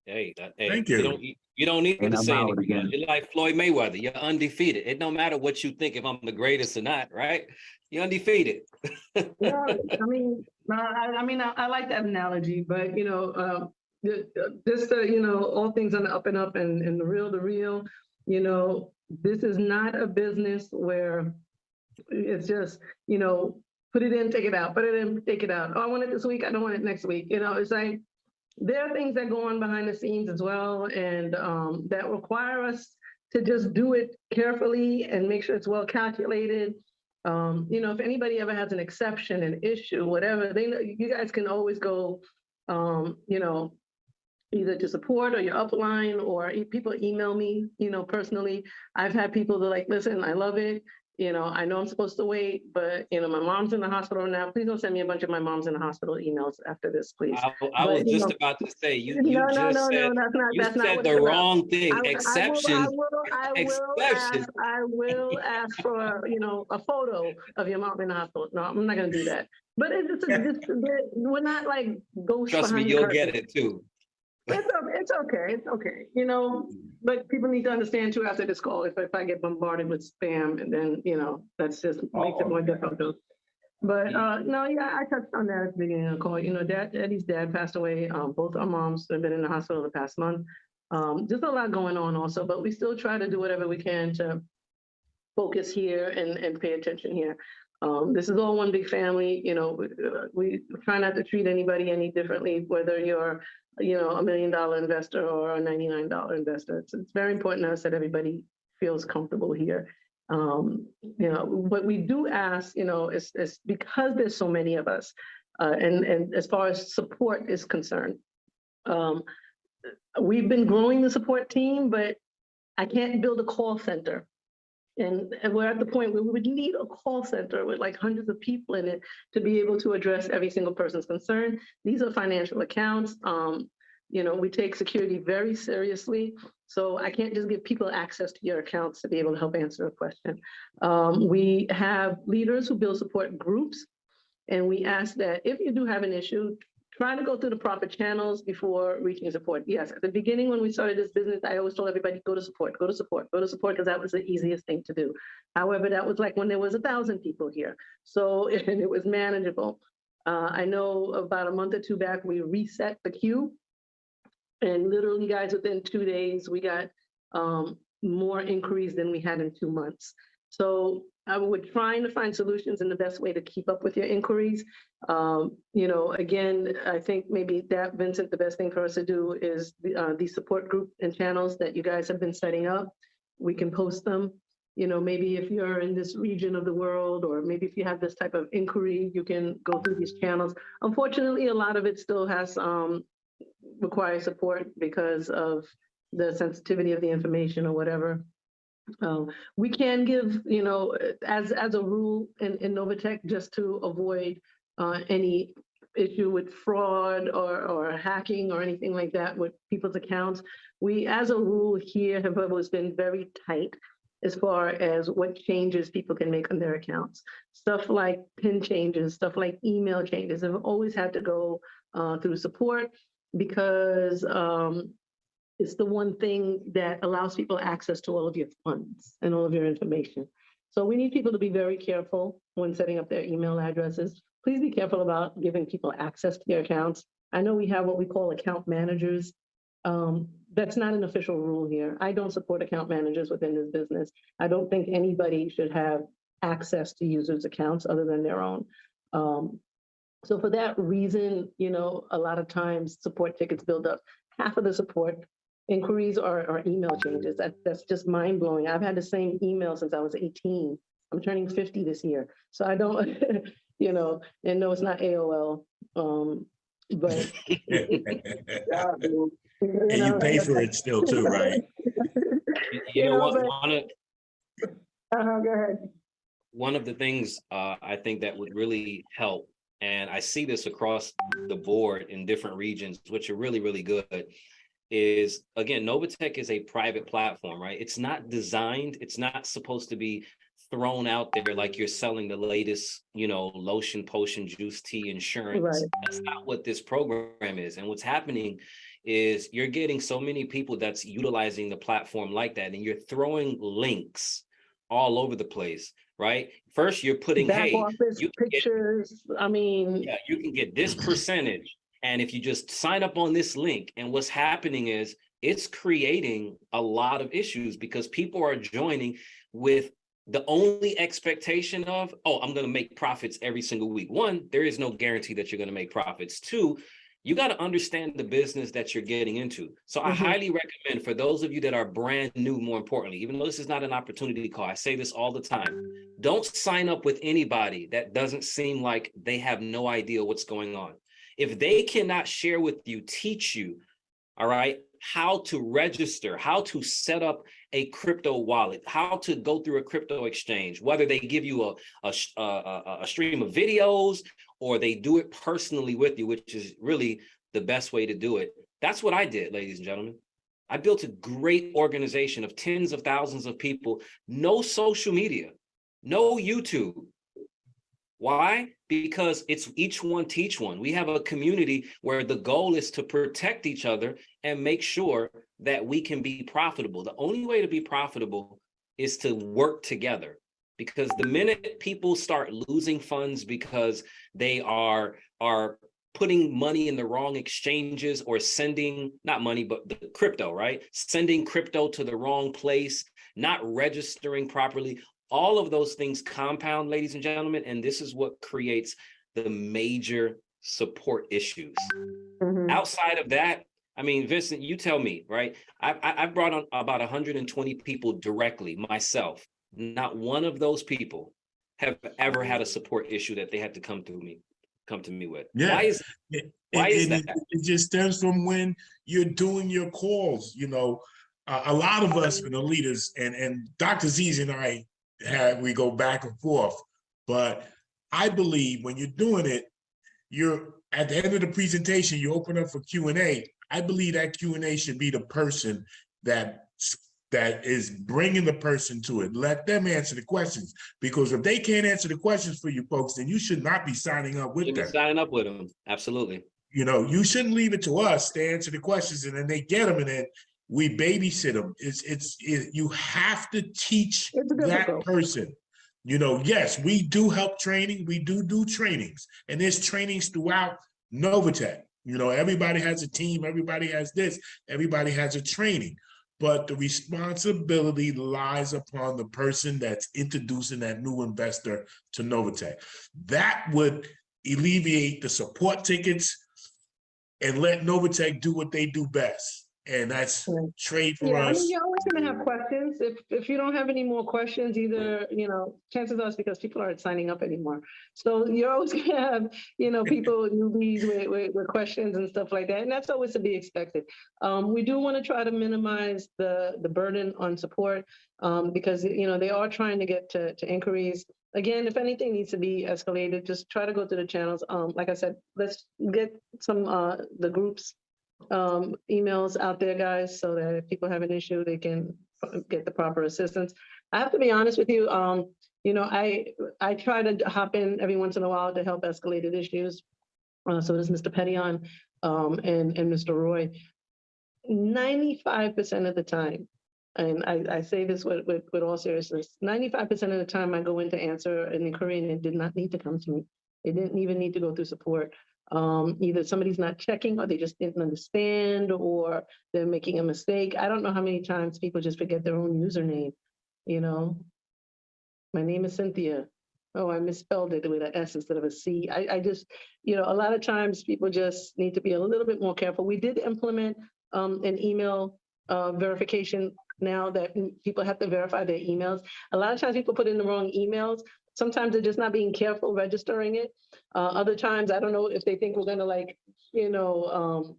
Hey, thank you. You don't need And to I'm say out anything. again. You're like Floyd Mayweather. You're undefeated. It don't matter what you think if I'm the greatest or not, right? You're undefeated. Yeah, I mean, I like that analogy, but you know, just you know, all things on the up and up, and the real. You know, this is not a business where it's just, you know, put it in, take it out, put it in, take it out. Oh, I want it this week. I don't want it next week. You know, it's like there are things that go on behind the scenes as well, and that require us to just do it carefully and make sure it's well calculated. You know, if anybody ever has an exception, an issue, whatever, they know you guys can always go, you know, either to support or your upline, or people email me, you know, personally. I've had people that are like, listen, I love it. You know, I know I'm supposed to wait, but you know, my mom's in the hospital now. Please don't send me a bunch of my mom's in the hospital emails after this, please. I was But, you just know, about to say, you no, just said, that's not what the it's about. wrong thing. I Exceptions, ask, exceptions. I will ask for, you know, a photo of your mom in the hospital. No, I'm not gonna do that. But we're not like ghosts Trust me, behind the you'll curtain. get it too. It's okay, you know, but people need to understand too after this call, if I get bombarded with spam, and then, you know, that's just makes it more difficult. But no, yeah, I touched on that at the beginning of the call. You know, Eddie's dad passed away. Both our moms have been in the hospital the past month. Just a lot going on also, but we still try to do whatever we can to focus here and pay attention here. This is all one big family. You know, we try not to treat anybody any differently, whether you're, you know, $1 million investor or a $99 investor. It's very important to us that everybody feels comfortable here. You know, what we do ask, you know, is because there's so many of us, and as far as support is concerned, we've been growing the support team, but I can't build a call center. And we're at the point where we would need a call center with like hundreds of people in it to be able to address every single person's concern. These are financial accounts. You know, we take security very seriously. So I can't just give people access to your accounts to be able to help answer a question. We have leaders who build support groups. And we ask that if you do have an issue, try to go through the proper channels before reaching support. Yes, at the beginning when we started this business, I always told everybody, go to support, because that was the easiest thing to do. However, that was like when there was 1,000 people here. So and it was manageable. I know about a month or two back, we reset the queue. And literally, guys, within 2 days, we got more inquiries than we had in 2 months. So we're trying to find solutions and the best way to keep up with your inquiries. You know, again, I think maybe that, Vincent, the best thing for us to do is the support group and channels that you guys have been setting up. We can post them. You know, maybe if you're in this region of the world, or maybe if you have this type of inquiry, you can go through these channels. Unfortunately, a lot of it still has requires support because of the sensitivity of the information or whatever. We can give, you know, as a rule in NovaTech, just to avoid any issue with fraud or hacking or anything like that with people's accounts. We, as a rule here, have always been very tight as far as what changes people can make on their accounts. Stuff like PIN changes, stuff like email changes have always had to go through support, because it's the one thing that allows people access to all of your funds and all of your information. So we need people to be very careful when setting up their email addresses. Please be careful about giving people access to their accounts. I know we have what we call account managers. That's not an official rule here. I don't support account managers within this business. I don't think anybody should have access to users' accounts other than their own. So for that reason, you know, a lot of times support tickets build up. Half of the support inquiries are email changes. That's just mind blowing. I've had the same email since I was 18. I'm turning 50 this year. So I don't, you know, and no, it's not AOL. But and you pay for it still too, right? You know what? Go ahead. One of the things I think that would really help, and I see this across the board in different regions, which are really, really good, is, again, NovaTech is a private platform, right? It's not designed, it's not supposed to be thrown out there like you're selling the latest, you know, lotion, potion, juice, tea, insurance. Right. That's not what this program is. And what's happening is you're getting so many people that's utilizing the platform like that, and you're throwing links all over the place, right? First, you're putting, back hey, office you pictures. I mean, yeah, you can get this percentage. And if you just sign up on this link, and what's happening is it's creating a lot of issues, because people are joining with the only expectation of, oh, I'm going to make profits every single week. One, there is no guarantee that you're going to make profits. Two, you got to understand the business that you're getting into. So I highly recommend, for those of you that are brand new, more importantly, even though this is not an opportunity call, I say this all the time, don't sign up with anybody that doesn't seem like they have no idea what's going on. If they cannot share with you, teach you, all right, how to register, how to set up a crypto wallet, how to go through a crypto exchange, whether they give you a stream of videos or they do it personally with you, which is really the best way to do it. That's what I did, ladies and gentlemen. I built a great organization of tens of thousands of people, no social media, no YouTube. Why? Because it's each one teach one. We have a community where the goal is to protect each other and make sure that we can be profitable. The only way to be profitable is to work together, because the minute people start losing funds because they are putting money in the wrong exchanges or sending, not money, but the crypto, right? Sending crypto to the wrong place, not registering properly. All of those things compound, ladies and gentlemen, and this is what creates the major support issues. Outside of that, I mean, Vincent, you tell me, right? I've brought on about 120 people directly myself. Not one of those people have ever had a support issue that they had to come to me with. Yeah. Why is that? It just stems from when you're doing your calls. You know, a lot of us, the leaders, and Dr. Ziz and I, we go back and forth, but I believe when you're doing it, you're at the end of the presentation, you open up for Q&A. I believe that Q&A should be the person that is bringing the person to it. Let them answer the questions, because if they can't answer the questions for you folks, then you should not be signing up with them. Signing up with them, absolutely. You know, you shouldn't leave it to us to answer the questions and then they get them and then we babysit them. You have to teach that person. You know, yes, we do help training. We do trainings, and there's trainings throughout NovaTech. You know, everybody has a team. Everybody has this. Everybody has a training. But the responsibility lies upon the person that's introducing that new investor to NovaTech. That would alleviate the support tickets and let NovaTech do what they do best. And that's trade for us. I mean, you're always going to have questions. If you don't have any more questions, either, you know, chances are it's because people aren't signing up anymore. So you're always going to have, you know, people, newbies with questions and stuff like that. And that's always to be expected. We do want to try to minimize the burden on support because, you know, they are trying to get to inquiries. Again, if anything needs to be escalated, just try to go to the channels. Like I said, let's get some the groups emails out there, guys, so that if people have an issue, they can get the proper assistance. I have to be honest with you, you know, I try to hop in every once in a while to help escalated issues. So does Mr. Pettion and Mr. Roy. 95% of the time, and I say this with all seriousness, 95% of the time I go in to answer an inquiry and it did not need to come to me. It didn't even need to go through support. Either somebody's not checking or they just didn't understand or they're making a mistake. I don't know how many times people just forget their own username. You know, my name is Cynthia. Oh, I misspelled it with an S instead of a C. I just, you know, a lot of times people just need to be a little bit more careful. We did implement an email verification now that people have to verify their emails. A lot of times people put in the wrong emails. Sometimes they're just not being careful registering it. Other times, I don't know if they think we're gonna like, you know,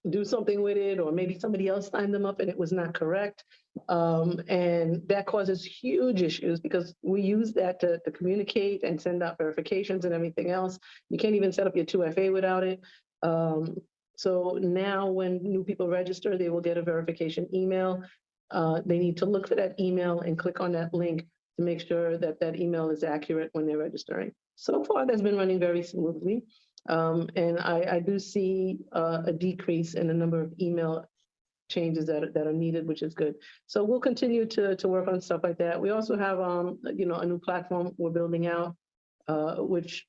do something with it, or maybe somebody else signed them up and it was not correct. And that causes huge issues because we use that to communicate and send out verifications and everything else. You can't even set up your 2FA without it. So now when new people register, they will get a verification email. They need to look for that email and click on that link to make sure that that email is accurate when they're registering. So far, that's been running very smoothly. And I do see a decrease in the number of email changes that are needed, which is good. So we'll continue to work on stuff like that. We also have, you know, a new platform we're building out, which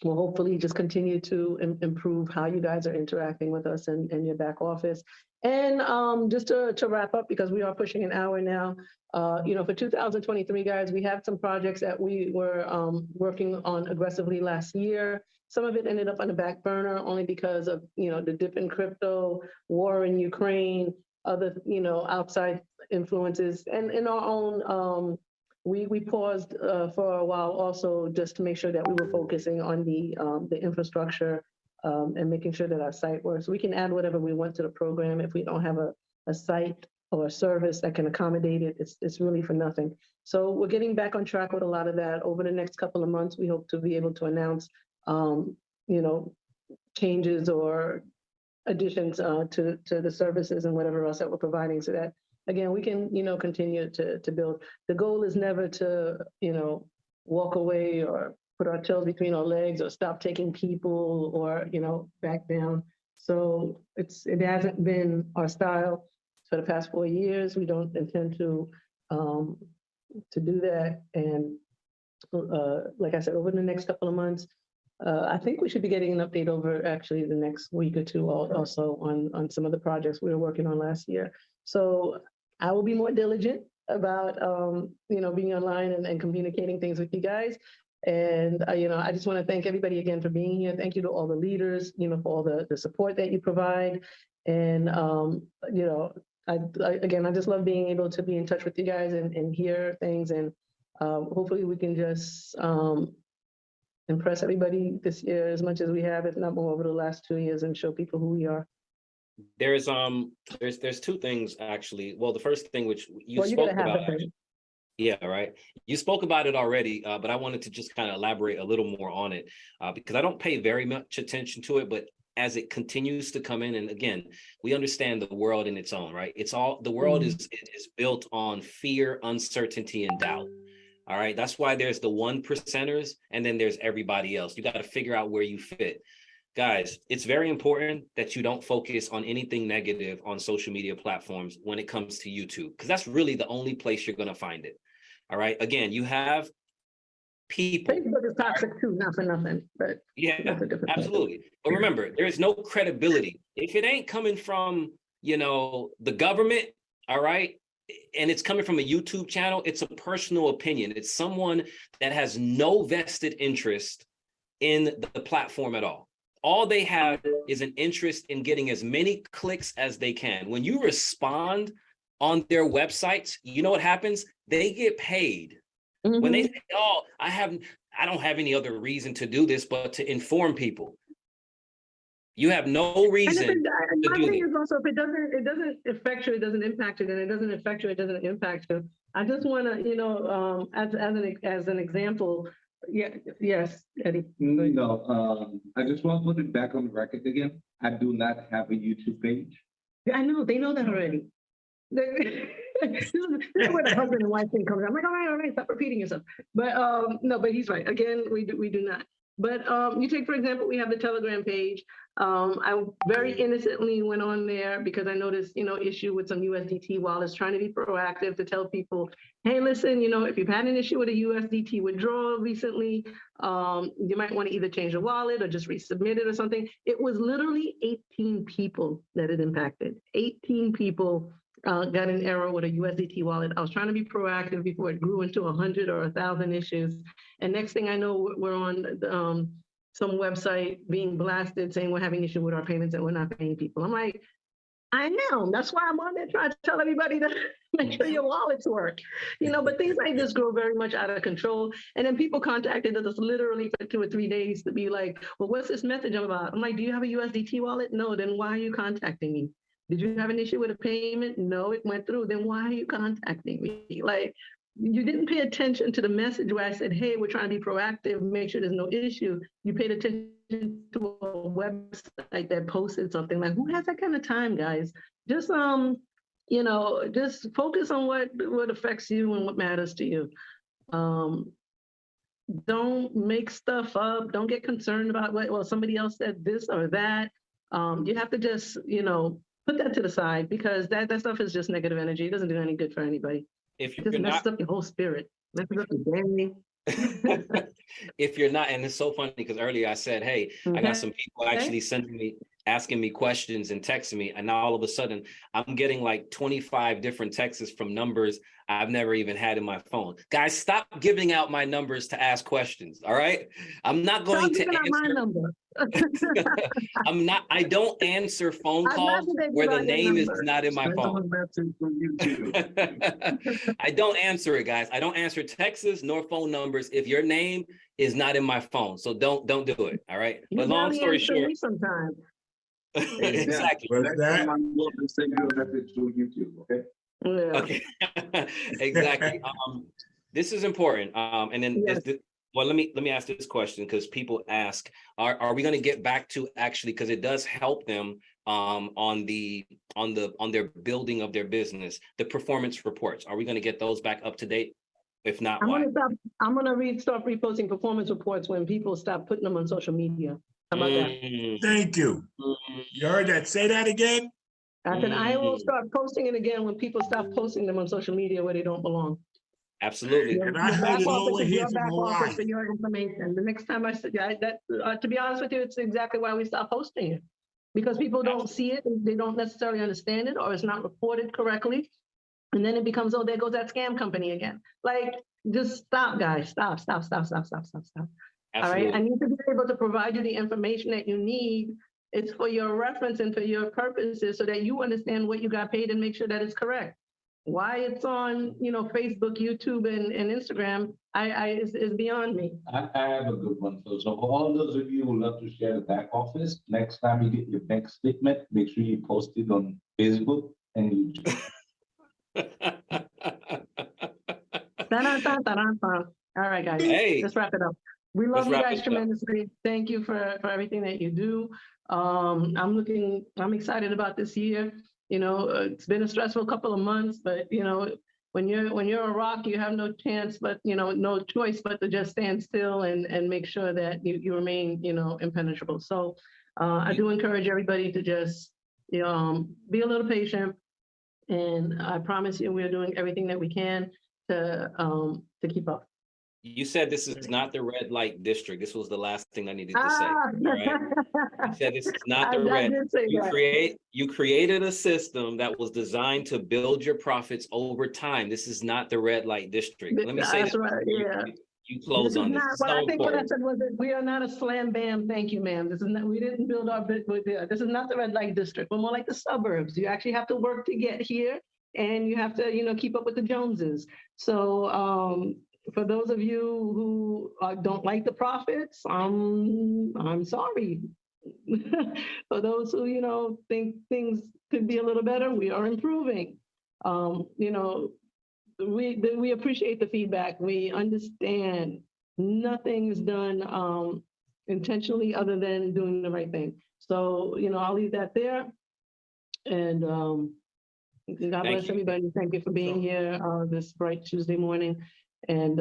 will hopefully just continue to improve how you guys are interacting with us and your back office. And just to wrap up, because we are pushing an hour now, you know, for 2023, guys, we have some projects that we were working on aggressively last year. Some of it ended up on the back burner only because of, you know, the dip in crypto, war in Ukraine, other, you know, outside influences, and in our own, we paused for a while also just to make sure that we were focusing on the infrastructure and making sure that our site works. We can add whatever we want to the program. If we don't have a site or a service that can accommodate it, it's really for nothing. So we're getting back on track with a lot of that. Over the next couple of months, we hope to be able to announce, changes or additions to the services and whatever else that we're providing, so that, again, we can, continue to build. The goal is never to, walk away or put our tails between our legs or stop taking people or, back down. So it hasn't been our style for the past 4 years. We don't intend to do that. And like I said, over the next couple of months, I think we should be getting an update over actually the next week or two also on some of the projects we were working on last year. So I will be more diligent about, being online and communicating things with you guys. And, I just want to thank everybody again for being here. Thank you to all the leaders, for all the support that you provide. And, I just love being able to be in touch with you guys and hear things. And hopefully we can just impress everybody this year as much as we have, if not more, over the last 2 years, and show people who we are. There's two things actually. Well, the first thing which you Well, spoke you're gonna have about. Yeah, right. You spoke about it already, but I wanted to just kind of elaborate a little more on it because I don't pay very much attention to it, but as it continues to come in, and again, we understand the world in its own, right? The world is built on fear, uncertainty, and doubt. All right. That's why there's the 1%ers and then there's everybody else. You got to figure out where you fit. Guys, it's very important that you don't focus on anything negative on social media platforms when it comes to YouTube, because that's really the only place you're going to find it. All right. Again, you have people. Facebook is toxic too, not for nothing, but yeah, absolutely. But remember, there is no credibility. If it ain't coming from, the government, all right, and it's coming from a YouTube channel, it's a personal opinion. It's someone that has no vested interest in the platform at all. All they have is an interest in getting as many clicks as they can. When you respond on their websites, you know what happens? They get paid. Mm-hmm. When they say, "Oh, I don't have any other reason to do this but to inform people." You have no reason to do this. Also, if it doesn't affect you, it doesn't impact you, then it doesn't affect you, it doesn't impact you. I just want to, as an example. Yeah, yes, Eddie. I just want to put it back on the record again. I do not have a YouTube page. I know, they know that already. This is where the husband and wife thing comes out. I'm like, all right, stop repeating yourself. But no, but he's right. Again, we do not. But you take, for example, we have the Telegram page. I very innocently went on there because I noticed, issue with some USDT wallets, trying to be proactive to tell people, hey, listen, if you've had an issue with a USDT withdrawal recently, you might want to either change the wallet or just resubmit it or something. It was literally 18 people that it impacted. 18 people got an error with a USDT wallet. I was trying to be proactive before it grew into 100 or 1,000 issues. And next thing I know, we're on some website being blasted saying we're having issue with our payments and we're not paying people. I'm like, I know. That's why I'm on there trying to tell everybody to make sure your wallets work. But things like this grow very much out of control. And then people contacted us literally for 2 or 3 days to be like, well, what's this message about? I'm like, do you have a USDT wallet? No, then why are you contacting me? Did you have an issue with a payment? No, it went through. Then why are you contacting me? Like, you didn't pay attention to the message where I said, hey, we're trying to be proactive, make sure there's no issue. You paid attention to a website that posted something. Like, who has that kind of time, guys? Just, just focus on what affects you and what matters to you. Don't make stuff up. Don't get concerned about somebody else said this or that. You have to just, put that to the side, because that stuff is just negative energy. It doesn't do any good for anybody. If it just messes up your whole spirit. Messes up your day. If you're not, and it's so funny because earlier I said, hey, I got some people actually sending me asking me questions and texting me, and now all of a sudden I'm getting like 25 different texts from numbers I've never even had in my phone. Guys, stop giving out my numbers to ask questions. All right. I'm not going to my answer. number. I don't answer phone calls where the name is not in my phone. I don't answer it, guys. I don't answer texts nor phone numbers if your name is not in my phone. So don't do it. All right. But long story short, sometimes. exactly. What's that? Send you a message through YouTube, okay? Yeah. Okay. Exactly. This is important. And then Yes. well, let me ask this question, because people ask, are we going to get back to actually, because it does help them on their building of their business, the performance reports. Are we going to get those back up to date? If not, why? I'm gonna start reposting performance reports when people stop putting them on social media. How about that? Thank you. You heard that? Say that again. I said I will start posting it again when people stop posting them on social media where they don't belong. Absolutely. And I Your heard back it all office the way is here your from back office Hawaii. for your information. The next time I said to be honest with you, it's exactly why we stopped posting it. Because people don't see it, they don't necessarily understand it, or it's not reported correctly. And then it becomes, oh, there goes that scam company again. Like, just stop, guys. Stop. Absolutely. All right. I need to be able to provide you the information that you need. It's for your reference and for your purposes so that you understand what you got paid and make sure that it's correct. Why it's on, Facebook, YouTube, and Instagram, is beyond me. I have a good one. So for all those of you who love to share the back office, next time you get your bank statement, make sure you post it on Facebook and YouTube. All right, guys. Hey, Let's wrap it up. We love let's you wrap guys it up. tremendously. Thank you for everything that you do. I'm excited about this year. It's been a stressful couple of months, but when you're a rock, you have no chance, but no choice but to just stand still and make sure that you remain, impenetrable. So I do encourage everybody to just be a little patient, and I promise you we're doing everything that we can to keep up. You said this is not the red light district. This was the last thing I needed to say. All right? You said this is not the red. You created a system that was designed to build your profits over time. This is not the red light district. Let me say That's that. right. Yeah. You close on this. I think what I said was that we are not a slam bam. Thank you, ma'am. This is not. We didn't build our bit. This is not the red light district. We're more like the suburbs. You actually have to work to get here, and you have to keep up with the Joneses. So for those of you who don't like the profits, I'm sorry. For those who think things could be a little better, we are improving. We appreciate the feedback. We understand nothing is done intentionally other than doing the right thing. So I'll leave that there. And God bless everybody. Thank you for being here this bright Tuesday morning. And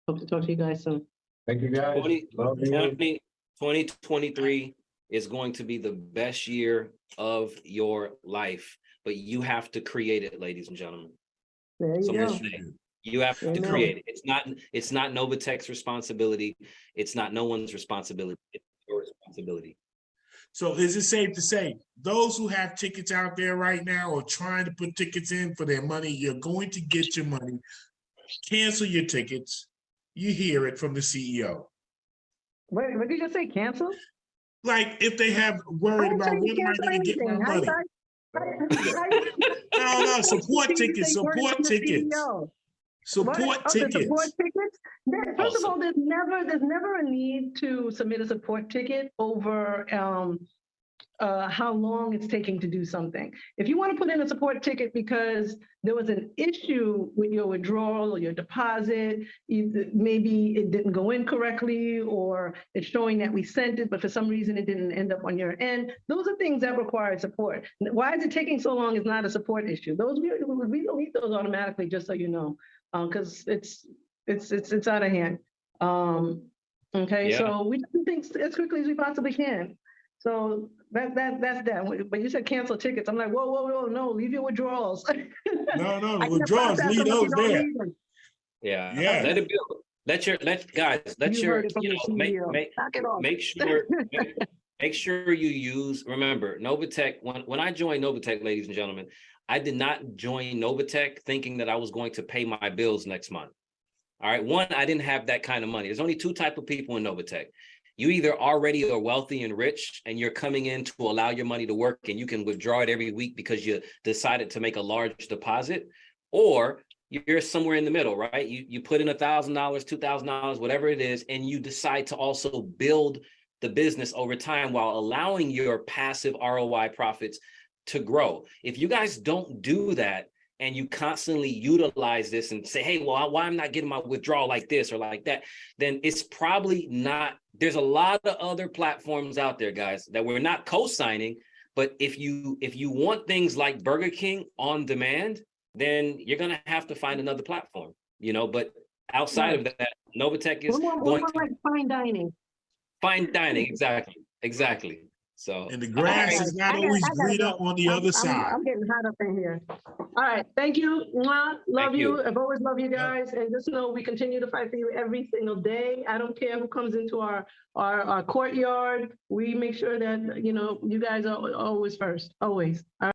hope to talk to you guys soon. Thank you, guys. 2023 is going to be the best year of your life, but you have to create it, ladies and gentlemen. There you go. You have to create it. It's not NovaTech's responsibility. It's not no one's responsibility. It's your responsibility. So is it safe to say those who have tickets out there right now or trying to put tickets in for their money, you're going to get your money. Cancel your tickets. You hear it from the CEO. Wait, what did you just say? Cancel? Like if they have worried about when am I going to get my money? No, support tickets, support tickets. Support tickets. First of all, there's never a need to submit a support ticket over how long it's taking to do something. If you want to put in a support ticket because there was an issue with your withdrawal or your deposit, maybe it didn't go in correctly, or it's showing that we sent it, but for some reason it didn't end up on your end. Those are things that require support. Why is it taking so long is not a support issue. We delete those automatically, just so you know, because it's out of hand. Okay, yeah. So we do things as quickly as we possibly can. So that's that. When you said cancel tickets, I'm like, whoa, no, leave your withdrawals. No, withdrawals, leave those there. Yeah, let it build. Make Make sure you use, remember, NovaTech, when I joined NovaTech, ladies and gentlemen, I did not join NovaTech thinking that I was going to pay my bills next month. All right, one, I didn't have that kind of money. There's only two types of people in NovaTech. You either already are wealthy and rich and you're coming in to allow your money to work and you can withdraw it every week because you decided to make a large deposit, or you're somewhere in the middle, right? You put in $1,000, $2,000, whatever it is, and you decide to also build the business over time while allowing your passive ROI profits to grow. If you guys don't do that and you constantly utilize this and say, hey, well, why I'm not getting my withdrawal like this or like that, then it's probably not. There's a lot of other platforms out there, guys, that we're not co-signing. But if you want things like Burger King on demand, then you're going to have to find another platform, but outside of that, NovaTech is going to like fine dining. Fine dining, exactly. So, And the grass is not always greener on the other side. I'm getting hot up in here. All right, thank you. Mwah. Love you. I've always loved you guys. And just know we continue to fight for you every single day. I don't care who comes into our courtyard. We make sure that, you guys are always first, always. All right.